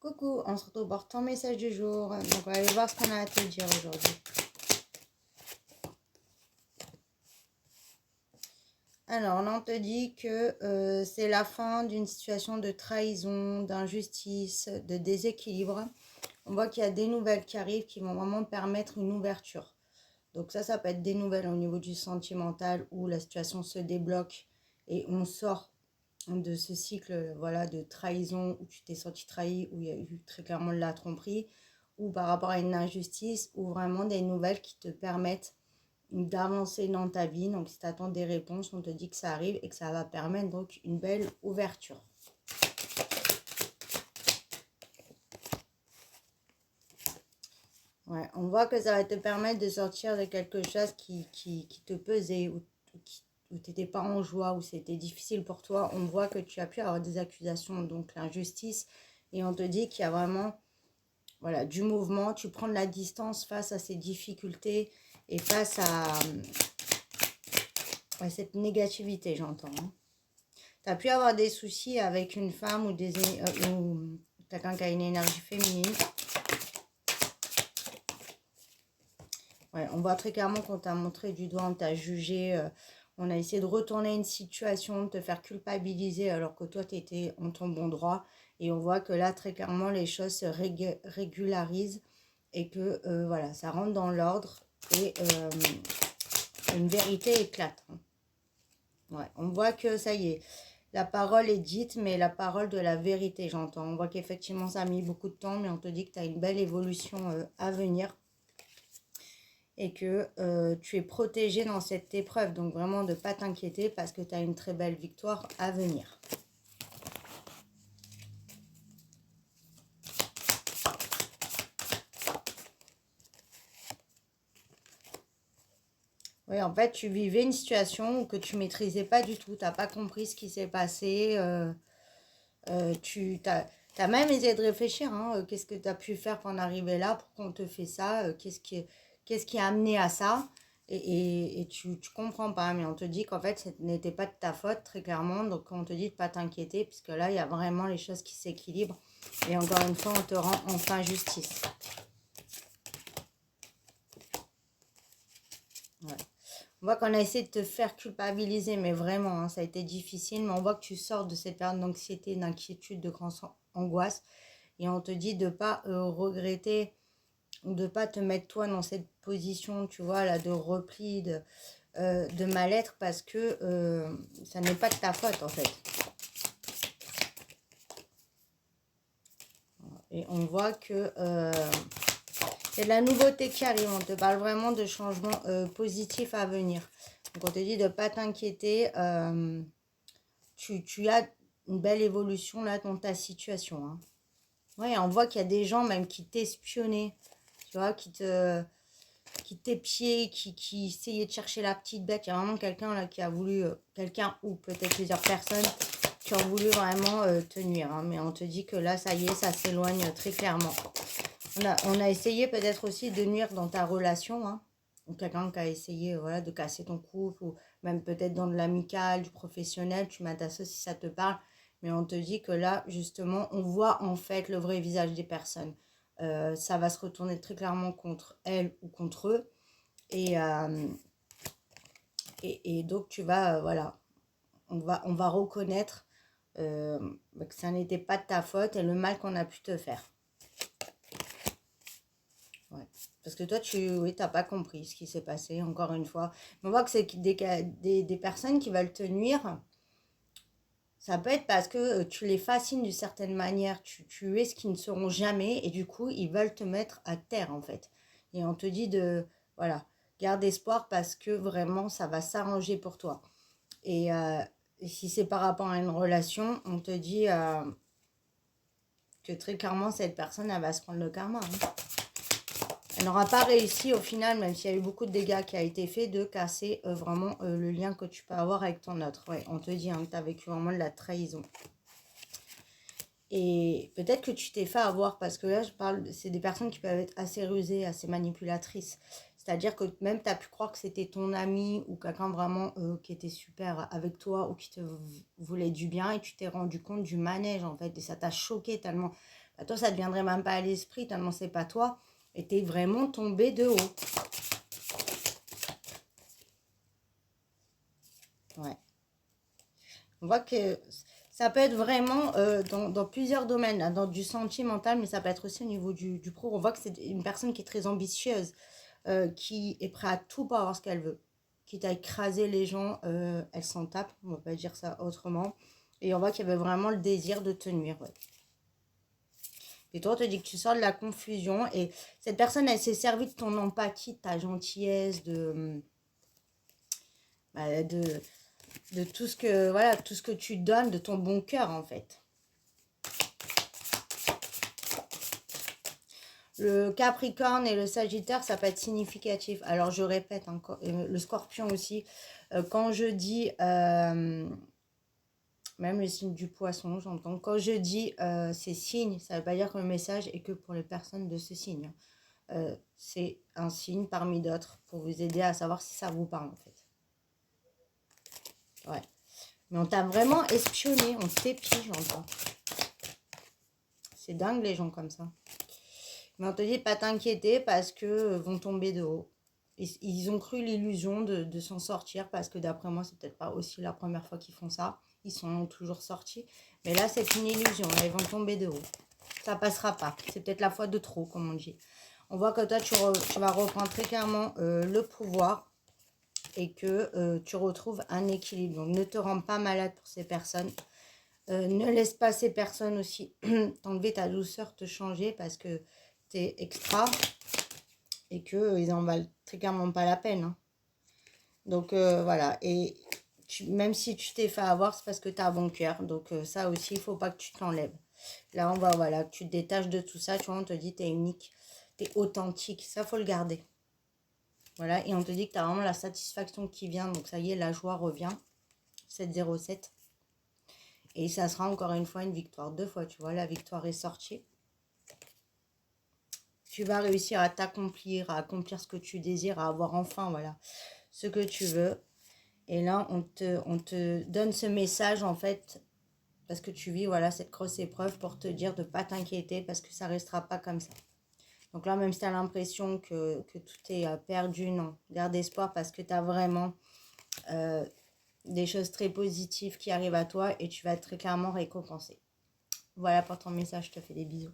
Coucou, on se retrouve pour ton message du jour. Donc on va aller voir ce qu'on a à te dire aujourd'hui. Alors là on te dit que c'est la fin d'une situation de trahison, d'injustice, de déséquilibre. On voit qu'il y a des nouvelles qui arrivent qui vont vraiment permettre une ouverture. Donc ça peut être des nouvelles au niveau du sentimental où la situation se débloque et on sort de ce cycle voilà, de trahison où tu t'es senti trahi, où il y a eu très clairement de la tromperie, ou par rapport à une injustice, ou vraiment des nouvelles qui te permettent d'avancer dans ta vie. Donc si tu attends des réponses, on te dit que ça arrive et que ça va permettre donc une belle ouverture. Ouais, on voit que ça va te permettre de sortir de quelque chose qui te pesait, où tu n'étais pas en joie, où c'était difficile pour toi. On voit que tu as pu avoir des accusations, donc l'injustice, et on te dit qu'il y a vraiment voilà, du mouvement. Tu prends de la distance face à ces difficultés et face à cette négativité, j'entends. Hein. Tu as pu avoir des soucis avec une femme ou quelqu'un qui a une énergie féminine. Ouais, on voit très clairement qu'on t'a montré du doigt, on t'a jugé, on a essayé de retourner une situation, de te faire culpabiliser alors que toi, tu étais en ton bon droit. Et on voit que là, très clairement, les choses se régularisent et que voilà, ça rentre dans l'ordre et une vérité éclate. Ouais, on voit que ça y est, la parole est dite, mais la parole de la vérité, j'entends. On voit qu'effectivement, ça a mis beaucoup de temps, mais on te dit que tu as une belle évolution à venir. Et que tu es protégé dans cette épreuve. Donc vraiment de ne pas t'inquiéter parce que tu as une très belle victoire à venir. Oui, en fait, tu vivais une situation que tu maîtrisais pas du tout. Tu n'as pas compris ce qui s'est passé. Tu as même essayé de réfléchir. Hein, qu'est-ce que tu as pu faire pour en arriver là? Pourquoi on te fait ça? Qu'est-ce qui a amené à ça? Et tu comprends pas, mais on te dit qu'en fait, ce n'était pas de ta faute, très clairement. Donc, on te dit de pas t'inquiéter, puisque là, il y a vraiment les choses qui s'équilibrent. Et encore une fois, on te rend enfin justice. Ouais. On voit qu'on a essayé de te faire culpabiliser, mais vraiment, hein, ça a été difficile. Mais on voit que tu sors de cette période d'anxiété, d'inquiétude, de grande angoisse. Et on te dit de ne pas regretter, de ne pas te mettre toi dans cette position, tu vois, là, de repli, de mal-être, parce que ça n'est pas de ta faute, en fait. Et on voit que c'est de la nouveauté qui arrive. On te parle vraiment de changements positifs à venir. Donc, on te dit de ne pas t'inquiéter. Tu as une belle évolution, là, dans ta situation. Hein. Ouais, on voit qu'il y a des gens même qui t'espionnaient, tu vois, qui t'épiaient, qui essayaient de chercher la petite bête. Il y a vraiment quelqu'un là qui a voulu, quelqu'un ou peut-être plusieurs personnes qui ont voulu vraiment te nuire. Hein. Mais on te dit que là, ça y est, ça s'éloigne très clairement. On a essayé peut-être aussi de nuire dans ta relation. Hein. Quelqu'un qui a essayé voilà, de casser ton couple ou même peut-être dans de l'amical, du professionnel. Tu m'as ça si ça te parle. Mais on te dit que là, justement, on voit en fait le vrai visage des personnes. Ça va se retourner très clairement contre elles ou contre eux. Et donc, tu vas, voilà, on va reconnaître que ça n'était pas de ta faute et le mal qu'on a pu te faire. Ouais. Parce que toi, oui, t'as pas compris ce qui s'est passé, encore une fois. Mais on voit que c'est des personnes qui veulent te nuire. Ça peut être parce que tu les fascines d'une certaine manière, tu es ce qu'ils ne seront jamais, et du coup, ils veulent te mettre à terre, en fait. Et on te dit de, voilà, garde espoir parce que vraiment, ça va s'arranger pour toi. Et si c'est par rapport à une relation, on te dit que très clairement, cette personne, elle va se prendre le karma. Hein. Elle n'aura pas réussi au final, même s'il y a eu beaucoup de dégâts qui a été fait, de casser vraiment le lien que tu peux avoir avec ton autre. Ouais, on te dit hein, que tu as vécu vraiment de la trahison. Et peut-être que tu t'es fait avoir, parce que là, je parle, c'est des personnes qui peuvent être assez rusées, assez manipulatrices. C'est-à-dire que même tu as pu croire que c'était ton ami ou quelqu'un vraiment qui était super avec toi ou qui te voulait du bien et tu t'es rendu compte du manège en fait. Et ça t'a choqué tellement. Bah, toi, ça ne te viendrait même pas à l'esprit tellement c'est pas toi. Et t'es vraiment tombé de haut. Ouais. On voit que ça peut être vraiment dans plusieurs domaines, là, dans du sentimental, mais ça peut être aussi au niveau du pro. On voit que c'est une personne qui est très ambitieuse, qui est prête à tout pour avoir ce qu'elle veut. Quitte à écraser les gens, elle s'en tape, on va pas dire ça autrement. Et on voit qu'il y avait vraiment le désir de te nuire. Ouais. Et toi, on te dit que tu sors de la confusion et cette personne, elle s'est servie de ton empathie, de ta gentillesse, bah, de tout ce que voilà, tout ce que tu donnes, de ton bon cœur en fait. Le Capricorne et le Sagittaire, ça peut être significatif. Alors je répète, hein, le Scorpion aussi. Quand je dis, même le signe du Poisson, j'entends. Quand je dis ces signes, ça ne veut pas dire que le message est que pour les personnes de ce signe. C'est un signe parmi d'autres pour vous aider à savoir si ça vous parle en fait. Ouais. Mais on t'a vraiment espionné, on t'épie, j'entends. C'est dingue les gens comme ça. Mais on te dit pas t'inquiéter parce que vont tomber de haut. Ils ont cru l'illusion de s'en sortir parce que d'après moi, c'est peut-être pas aussi la première fois qu'ils font ça. Ils sont toujours sortis. Mais là, c'est une illusion. Là, ils vont tomber de haut. Ça passera pas. C'est peut-être la fois de trop, comme on dit. On voit que toi, tu vas reprendre très clairement le pouvoir et que tu retrouves un équilibre. Donc, ne te rends pas malade pour ces personnes. Ne laisse pas ces personnes aussi t'enlever ta douceur, te changer parce que tu es extra et qu'ils en valent très clairement pas la peine. Hein. Donc voilà, et même si tu t'es fait avoir, c'est parce que tu as un bon cœur. Donc ça aussi, il faut pas que tu te l'enlèves. Là, on va, voilà, que tu te détaches de tout ça. Tu vois, on te dit, tu es unique, tu es authentique. Ça, faut le garder. Voilà, et on te dit que tu as vraiment la satisfaction qui vient. Donc ça y est, la joie revient. 707. Et ça sera encore une fois une victoire. 2 fois, tu vois, la victoire est sortie. Tu vas réussir à t'accomplir, à accomplir ce que tu désires, à avoir enfin, voilà, ce que tu veux. Et là, on te donne ce message, en fait, parce que tu vis, voilà, cette grosse épreuve pour te dire de ne pas t'inquiéter parce que ça ne restera pas comme ça. Donc là, même si tu as l'impression que tout est perdu, non. Garde espoir parce que tu as vraiment des choses très positives qui arrivent à toi et tu vas être très clairement récompensé. Voilà pour ton message, je te fais des bisous.